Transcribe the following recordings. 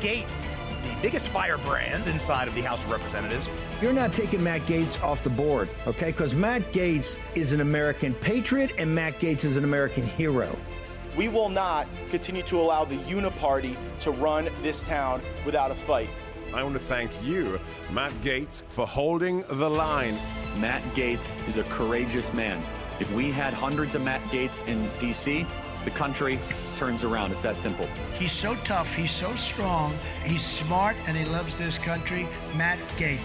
Gaetz, the biggest firebrand inside of the House of Representatives. You're not taking Matt Gaetz off the board, okay? Because Matt Gaetz is an American patriot and Matt Gaetz is an American hero. We will not continue to allow the uniparty to run this town without a fight. I want to thank you, Matt Gaetz, for holding the line. Matt Gaetz is a courageous man. If we had hundreds of Matt Gaetz in D.C., the country turns around. It's that simple. He's so tough, he's so strong, he's smart, and he loves this country. Matt Gaetz.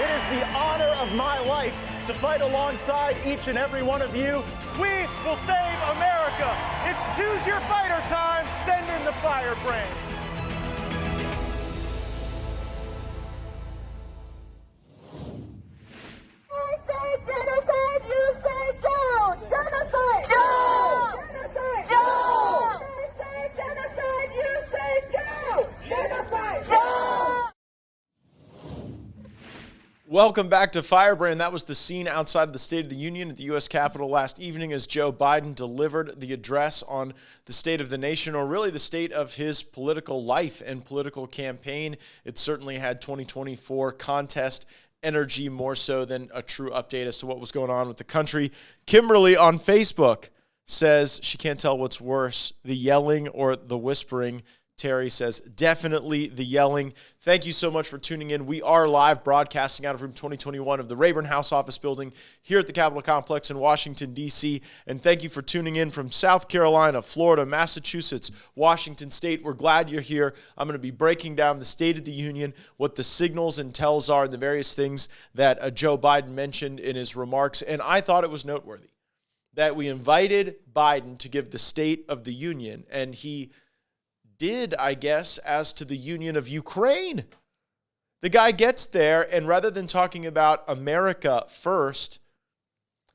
It is the honor of my life to fight alongside each and every one of you. We will save America. It's choose your fighter time. Send in the Firebrands. Welcome back to Firebrand. That was the scene outside of the State of the Union at the U.S. Capitol last evening as Joe Biden delivered the address on the state of the nation, or really the state of his political life and political campaign. It certainly had 2024 contest energy more so than a true update as to what was going on with the country. Kimberly on Facebook says she can't tell what's worse, the yelling or the whispering. Terry says, definitely the yelling. Thank you so much for tuning in. We are live broadcasting out of room 2021 of the Rayburn House Office Building here at the Capitol Complex in Washington, D.C. And thank you for tuning in from South Carolina, Florida, Massachusetts, Washington State. We're glad you're here. I'm going to be breaking down the State of the Union, what the signals and tells are, and the various things that Joe Biden mentioned in his remarks. And I thought it was noteworthy that we invited Biden to give the State of the Union, and he did, I guess, as to the Union of Ukraine. The guy gets there, and rather than talking about America first,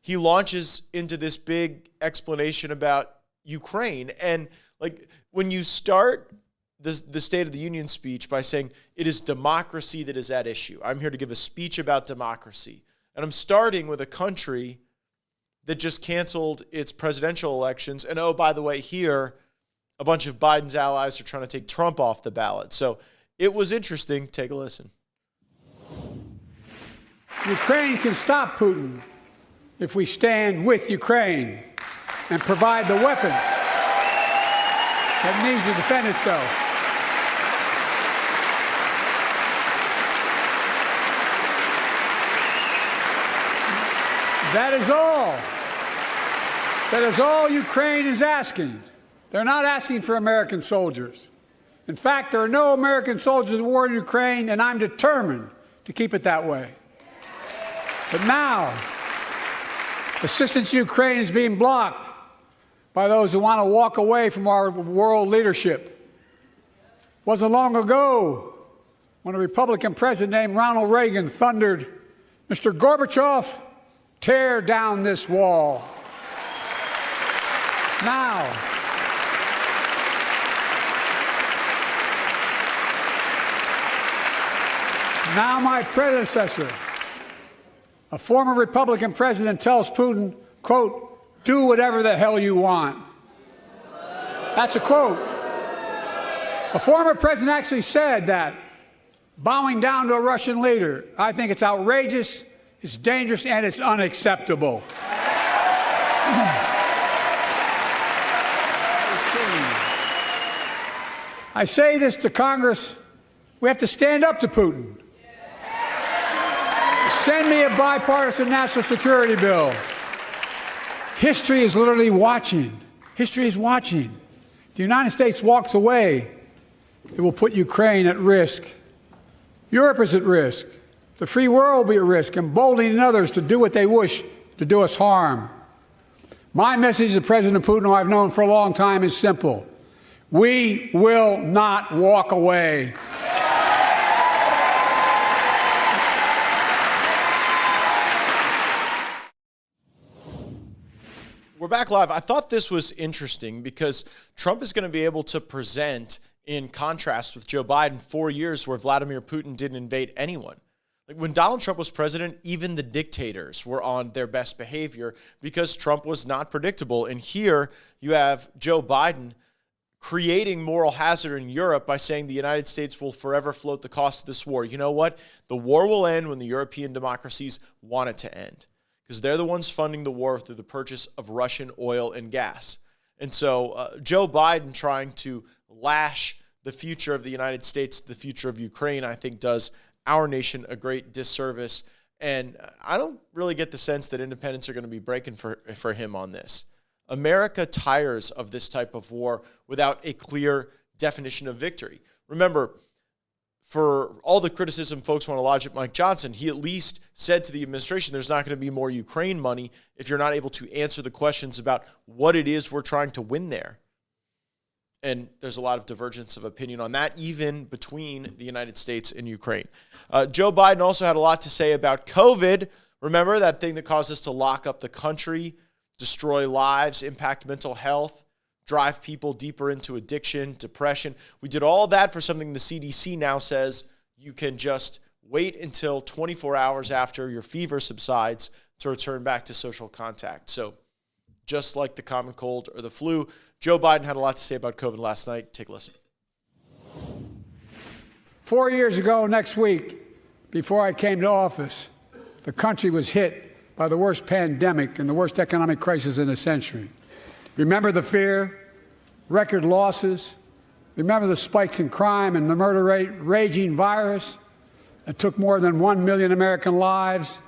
he launches into this big explanation about Ukraine. And like when you start the State of the Union speech by saying it is democracy that is at issue. I'm here to give a speech about democracy. And I'm starting with a country that just canceled its presidential elections. And oh, by the way, here, a bunch of Biden's allies are trying to take Trump off the ballot. So it was interesting. Take a listen. Ukraine can stop Putin if we stand with Ukraine and provide the weapons that needs to defend itself. That is all. That is all Ukraine is asking. They're not asking for American soldiers. In fact, there are no American soldiers at war in Ukraine, and I'm determined to keep it that way. But now, assistance to Ukraine is being blocked by those who want to walk away from our world leadership. It wasn't long ago when a Republican president named Ronald Reagan thundered, "Mr. Gorbachev, tear down this wall." Now my predecessor, a former Republican president, tells Putin, quote, "Do whatever the hell you want." That's a quote. A former president actually said that, bowing down to a Russian leader. I think it's outrageous, it's dangerous, and it's unacceptable. I say this to Congress, we have to stand up to Putin. Send me a bipartisan national security bill. History is literally watching. History is watching. If the United States walks away, it will put Ukraine at risk. Europe is at risk. The free world will be at risk, emboldening others to do what they wish to do us harm. My message to President Putin, who I've known for a long time, is simple. We will not walk away. We're back live. I thought this was interesting because Trump is going to be able to present, in contrast with Joe Biden, 4 years where Vladimir Putin didn't invade anyone. Like when Donald Trump was president, even the dictators were on their best behavior because Trump was not predictable. And here you have Joe Biden creating moral hazard in Europe by saying the United States will forever float the cost of this war. You know what? The war will end when the European democracies want it to end, because they're the ones funding the war through the purchase of Russian oil and gas. And so Joe Biden trying to lash the future of the United States, the future of Ukraine, I think does our nation a great disservice. And I don't really get the sense that independents are going to be breaking for him on this. America tires of this type of war without a clear definition of victory. Remember, for all the criticism folks want to lodge at Mike Johnson, he at least said to the administration there's not going to be more Ukraine money if you're not able to answer the questions about what it is we're trying to win there. And there's a lot of divergence of opinion on that, even between the United States and Ukraine. Joe Biden also had a lot to say about COVID. Remember that thing that caused us to lock up the country, destroy lives, impact mental health, drive people deeper into addiction, depression. We did all that for something the CDC now says you can just wait until 24 hours after your fever subsides to return back to social contact. So just like the common cold or the flu, Joe Biden had a lot to say about COVID last night. Take a listen. 4 years ago next week, before I came to office, the country was hit by the worst pandemic and the worst economic crisis in a century. Remember the fear, record losses. Remember the spikes in crime and the murder rate, raging virus that took more than 1 million American lives,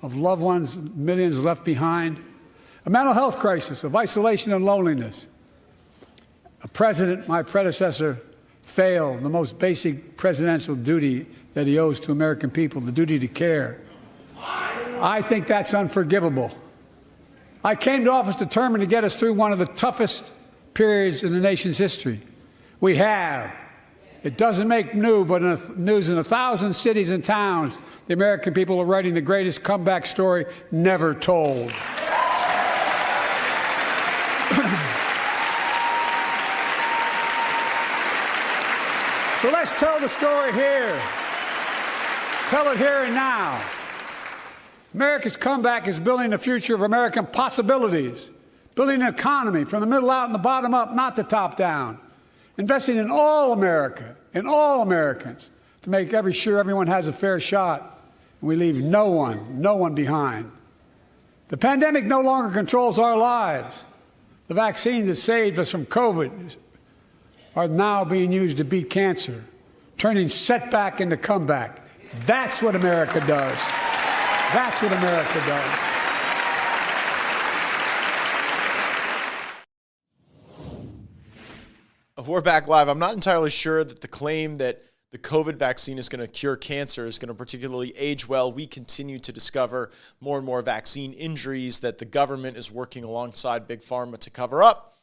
of loved ones, millions left behind. A mental health crisis of isolation and loneliness. A president, my predecessor, failed the most basic presidential duty that he owes to American people, the duty to care. I think that's unforgivable. I came to office determined to get us through one of the toughest periods in the nation's history. We have. It doesn't make news in 1,000 cities and towns. The American people are writing the greatest comeback story never told. So let's tell the story here. Tell it here and now. America's comeback is building the future of American possibilities, building an economy from the middle out and the bottom up, not the top down, investing in all America, in all Americans, to make sure everyone has a fair shot, and we leave no one behind. The pandemic no longer controls our lives. The vaccines that saved us from COVID are now being used to beat cancer, turning setback into comeback. That's what America does. That's what America does. We're back live. I'm not entirely sure that the claim that the COVID vaccine is going to cure cancer is going to particularly age well. We continue to discover more and more vaccine injuries that the government is working alongside Big Pharma to cover up.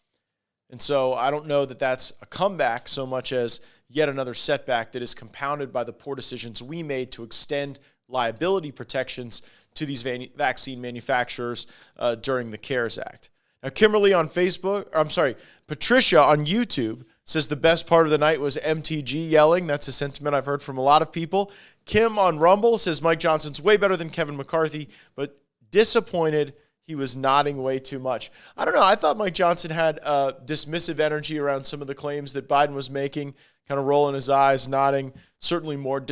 And so I don't know that that's a comeback so much as yet another setback that is compounded by the poor decisions we made to extend liability protections to these vaccine manufacturers during the CARES Act. Now, Kimberly on Patricia on YouTube says the best part of the night was MTG yelling. That's a sentiment I've heard from a lot of people. Kim on Rumble says Mike Johnson's way better than Kevin McCarthy, but disappointed he was nodding way too much. I don't know. I thought Mike Johnson had dismissive energy around some of the claims that Biden was making, kind of rolling his eyes, nodding, certainly more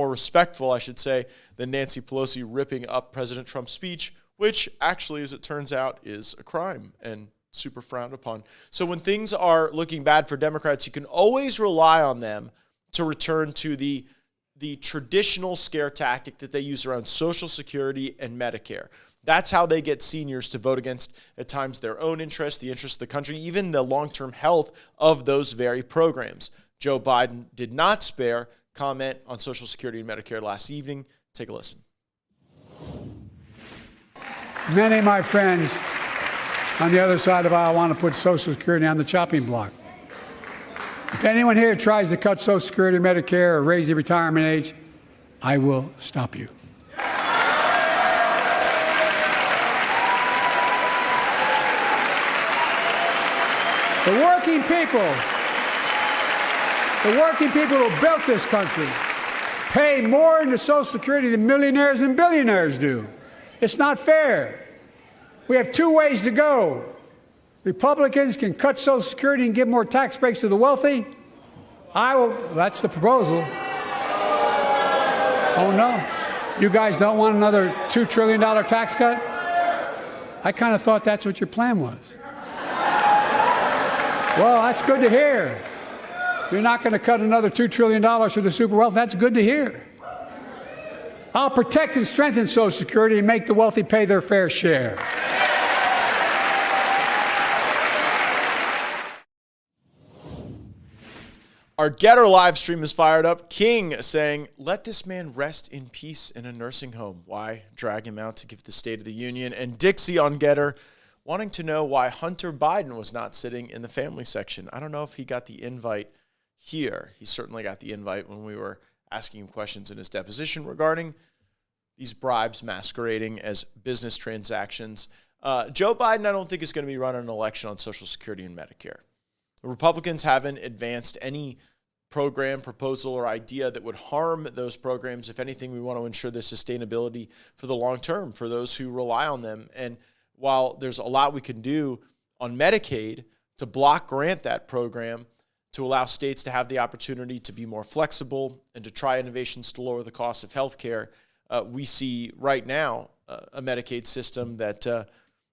respectful, I should say, than Nancy Pelosi ripping up President Trump's speech, which actually, as it turns out, is a crime and super frowned upon. So when things are looking bad for Democrats, you can always rely on them to return to the traditional scare tactic that they use around Social Security and Medicare. That's how they get seniors to vote against, at times, their own interests, the interests of the country, even the long-term health of those very programs. Joe Biden did not spare comment on Social Security and Medicare last evening. Take a listen. Many of my friends on the other side of the aisle want to put Social Security on the chopping block. If anyone here tries to cut Social Security, Medicare, or raise the retirement age, I will stop you. The working people who built this country pay more into Social Security than millionaires and billionaires do. It's not fair. We have two ways to go. Republicans can cut Social Security and give more tax breaks to the wealthy. I will. That's the proposal. Oh, no. You guys don't want another $2 trillion tax cut? I kind of thought that's what your plan was. Well, that's good to hear. You're not going to cut another $2 trillion for the super wealthy. That's good to hear. I'll protect and strengthen Social Security and make the wealthy pay their fair share. Our Getter live stream is fired up. King saying, let this man rest in peace in a nursing home. Why drag him out to give the State of the Union? And Dixie on Getter wanting to know why Hunter Biden was not sitting in the family section. I don't know if he got the invite here. He certainly got the invite when we were asking him questions in his deposition regarding these bribes masquerading as business transactions. Joe Biden, I don't think, is going to be running an election on Social Security and Medicare. The Republicans haven't advanced any program, proposal, or idea that would harm those programs. If anything, we want to ensure their sustainability for the long term for those who rely on them. And while there's a lot we can do on Medicaid to block grant that program, to allow states to have the opportunity to be more flexible and to try innovations to lower the cost of health care, we see right now a Medicaid system that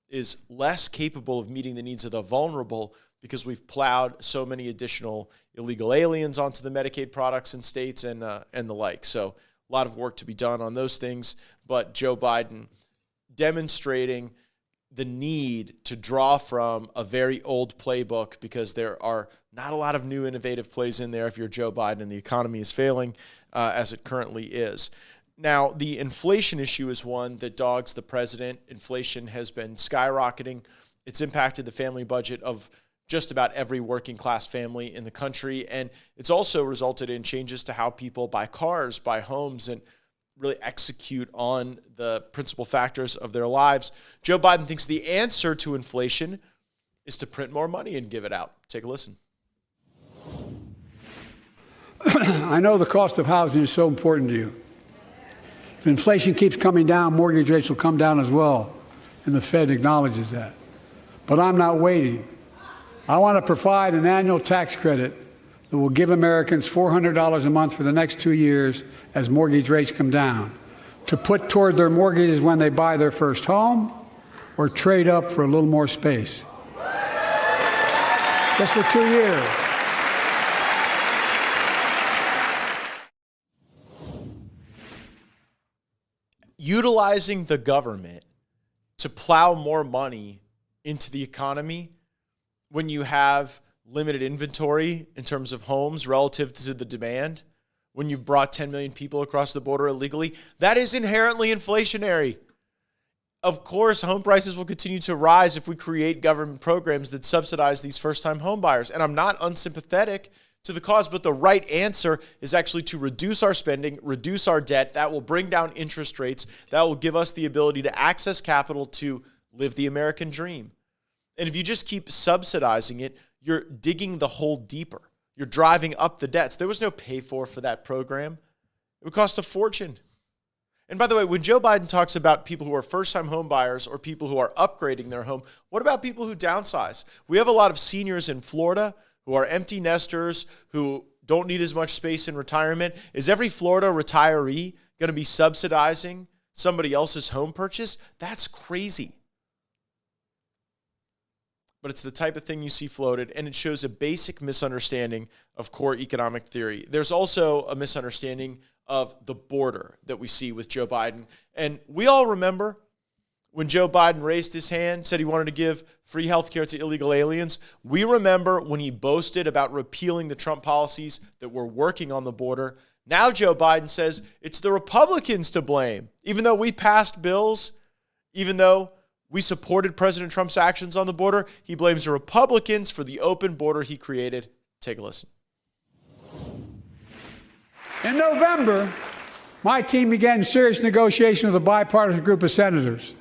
is less capable of meeting the needs of the vulnerable because we've plowed so many additional illegal aliens onto the Medicaid products in states and the like. So a lot of work to be done on those things. But Joe Biden demonstrating the need to draw from a very old playbook because there are not a lot of new innovative plays in there if you're Joe Biden and the economy is failing as it currently is. Now, the inflation issue is one that dogs the president. Inflation has been skyrocketing. It's impacted the family budget of just about every working class family in the country. And it's also resulted in changes to how people buy cars, buy homes, and really execute on the principal factors of their lives. Joe Biden thinks the answer to inflation is to print more money and give it out. Take a listen. I know the cost of housing is so important to you. If inflation keeps coming down, mortgage rates will come down as well, and the Fed acknowledges that. But I'm not waiting. I want to provide an annual tax credit that will give Americans $400 a month for the next 2 years as mortgage rates come down, to put toward their mortgages when they buy their first home or trade up for a little more space. Just for 2 years. Utilizing the government to plow more money into the economy when you have limited inventory in terms of homes relative to the demand, when you've brought 10 million people across the border illegally, that is inherently inflationary. Of course, home prices will continue to rise if we create government programs that subsidize these first-time home buyers. And I'm not unsympathetic to the cause, but the right answer is actually to reduce our spending, reduce our debt. That will bring down interest rates. That will give us the ability to access capital to live the American dream. And if you just keep subsidizing it, you're digging the hole deeper. You're driving up the debts. There was no pay for that program. It would cost a fortune. And by the way, when Joe Biden talks about people who are first-time home buyers or people who are upgrading their home, what about people who downsize? We have a lot of seniors in Florida who are empty nesters, who don't need as much space in retirement. Is every Florida retiree going to be subsidizing somebody else's home purchase? That's crazy. But it's the type of thing you see floated, and it shows a basic misunderstanding of core economic theory. There's also a misunderstanding of the border that we see with Joe Biden. And we all remember when Joe Biden raised his hand, said he wanted to give free health care to illegal aliens. We remember when he boasted about repealing the Trump policies that were working on the border. Now Joe Biden says it's the Republicans to blame. Even though we passed bills, even though we supported President Trump's actions on the border, he blames the Republicans for the open border he created. Take a listen. In November, my team began serious negotiation with a bipartisan group of senators.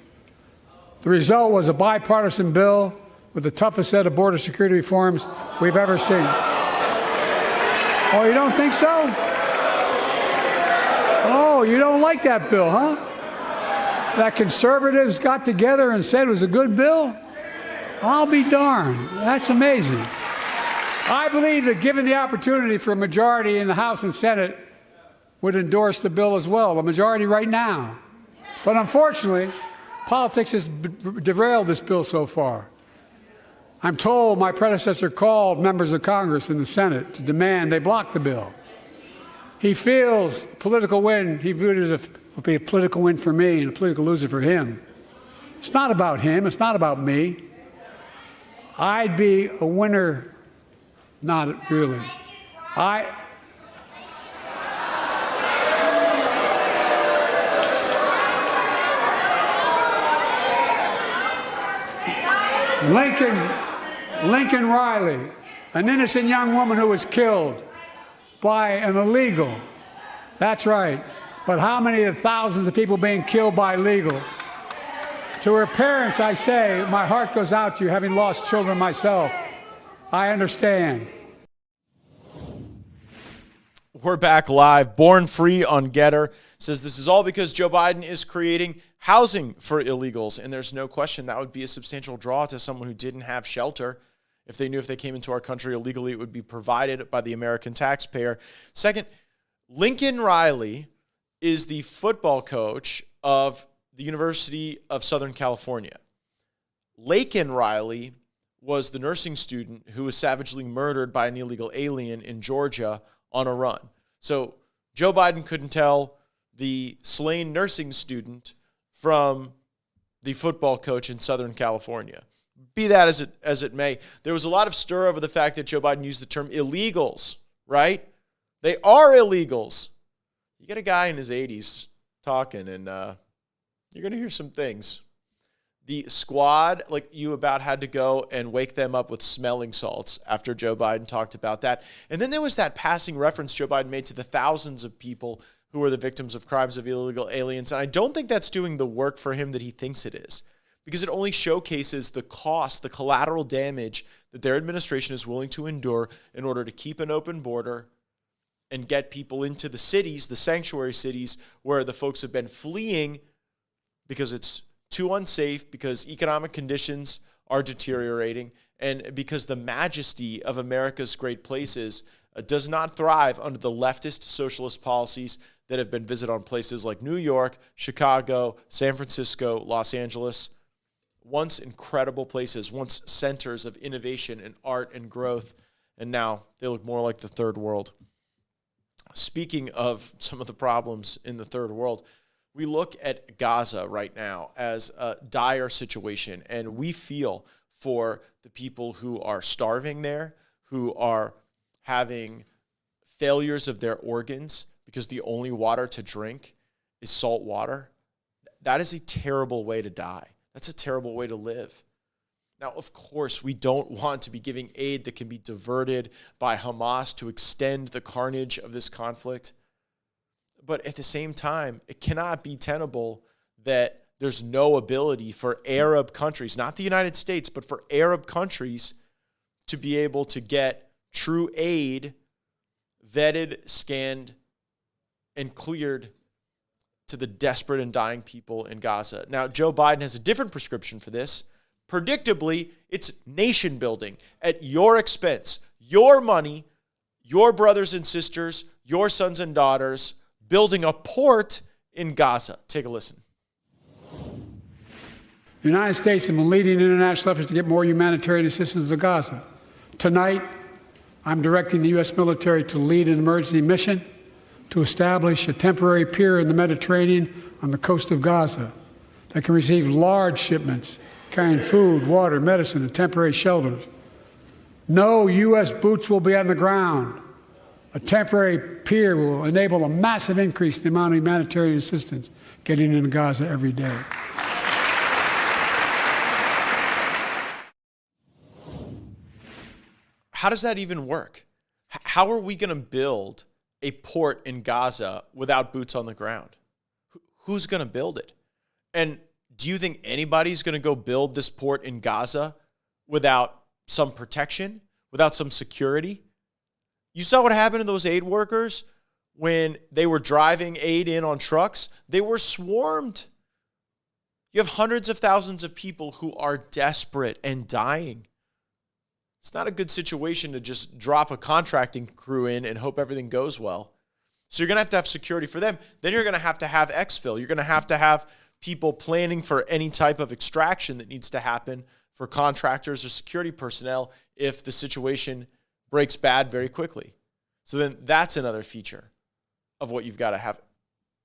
The result was a bipartisan bill with the toughest set of border security reforms we've ever seen. Oh, you don't think so? Oh, you don't like that bill, huh? That conservatives got together and said it was a good bill? I'll be darned. That's amazing. I believe that given the opportunity for a majority in the House and Senate would endorse the bill as well, a majority right now. But unfortunately, politics has derailed this bill so far. I'm told my predecessor called members of Congress in the Senate to demand they block the bill. He feels political win, he viewed it as would be a political win for me and a political loser for him. It's not about him, it's not about me. I'd be a winner, not really. Lincoln Riley, an innocent young woman who was killed by an illegal. That's right. But how many of the thousands of people being killed by illegals? To her parents, I say, my heart goes out to you, having lost children myself. I understand. We're back live. Born Free on Getter says this is all because Joe Biden is creating housing for illegals. And there's no question that would be a substantial draw to someone who didn't have shelter. If they knew if they came into our country illegally, it would be provided by the American taxpayer. Second, Lincoln Riley is the football coach of the University of Southern California. Laken Riley was the nursing student who was savagely murdered by an illegal alien in Georgia on a run. So Joe Biden couldn't tell the slain nursing student from the football coach in Southern California. Be that as it may, there was a lot of stir over the fact that Joe Biden used the term illegals, right? They are illegals. You get a guy in his 80s talking, and you're going to hear some things. The squad, like you about had to go and wake them up with smelling salts after Joe Biden talked about that. And then there was that passing reference Joe Biden made to the thousands of people who are the victims of crimes of illegal aliens. And I don't think that's doing the work for him that he thinks it is, because it only showcases the cost, the collateral damage that their administration is willing to endure in order to keep an open border and get people into the cities, the sanctuary cities, where the folks have been fleeing because it's too unsafe, because economic conditions are deteriorating, and because the majesty of America's great places does not thrive under the leftist socialist policies that have been visited on places like New York, Chicago, San Francisco, Los Angeles. Once incredible places, once centers of innovation and art and growth, and now they look more like the third world. Speaking of some of the problems in the third world, we look at Gaza right now as a dire situation, and we feel for the people who are starving there, who are having failures of their organs because the only water to drink is salt water. That is a terrible way to die. That's a terrible way to live. Now, of course, we don't want to be giving aid that can be diverted by Hamas to extend the carnage of this conflict. But at the same time, it cannot be tenable that there's no ability for Arab countries, not the United States, but for Arab countries to be able to get true aid vetted, scanned, and cleared to the desperate and dying people in Gaza. Now, Joe Biden has a different prescription for this. Predictably, it's nation building at your expense, your money, your brothers and sisters, your sons and daughters, building a port in Gaza. Take a listen. The United States has been leading international efforts to get more humanitarian assistance to Gaza. Tonight, I'm directing the U.S. military to lead an emergency mission to establish a temporary pier in the Mediterranean on the coast of Gaza that can receive large shipments carrying food, water, medicine, and temporary shelters. No U.S. boots will be on the ground. A temporary pier will enable a massive increase in the amount of humanitarian assistance getting into Gaza every day. How does that even work? How are we going to build a port in Gaza without boots on the ground? Who's going to build it? And do you think anybody's going to go build this port in Gaza without some protection, without some security? You saw what happened to those aid workers when they were driving aid in on trucks. They were swarmed. You have hundreds of thousands of people who are desperate and dying. It's not a good situation to just drop a contracting crew in and hope everything goes well. So you're going to have security for them. Then you're going to have exfil. You're going to have people planning for any type of extraction that needs to happen for contractors or security personnel if the situation breaks bad very quickly. So then that's another feature of what you've got to have.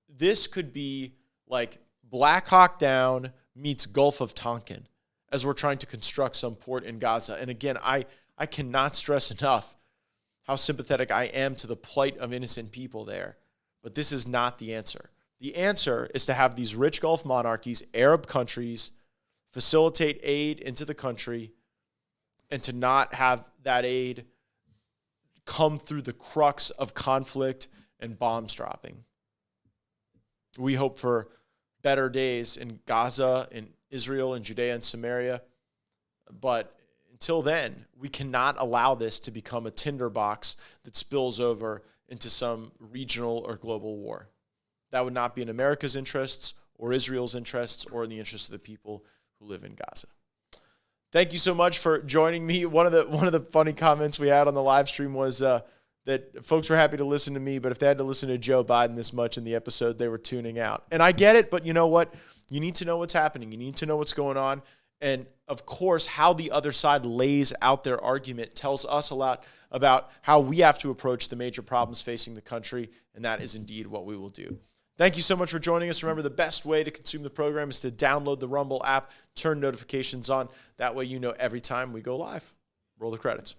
This could be like Black Hawk Down meets Gulf of Tonkin as we're trying to construct some port in Gaza. And again, I cannot stress enough how sympathetic I am to the plight of innocent people there. But this is not the answer. The answer is to have these rich Gulf monarchies, Arab countries, facilitate aid into the country and to not have that aid come through the crux of conflict and bombs dropping. We hope for better days in Gaza, in Israel, in Judea and Samaria. But until then, we cannot allow this to become a tinderbox that spills over into some regional or global war. That would not be in America's interests or Israel's interests or in the interests of the people who live in Gaza. Thank you so much for joining me. One of the funny comments we had on the live stream was that folks were happy to listen to me, but if they had to listen to Joe Biden this much in the episode, they were tuning out. And I get it, but you know what? You need to know what's happening. You need to know what's going on. And of course, how the other side lays out their argument tells us a lot about how we have to approach the major problems facing the country, and that is indeed what we will do. Thank you so much for joining us. Remember, the best way to consume the program is to download the Rumble app, turn notifications on. That way you know every time we go live. Roll the credits.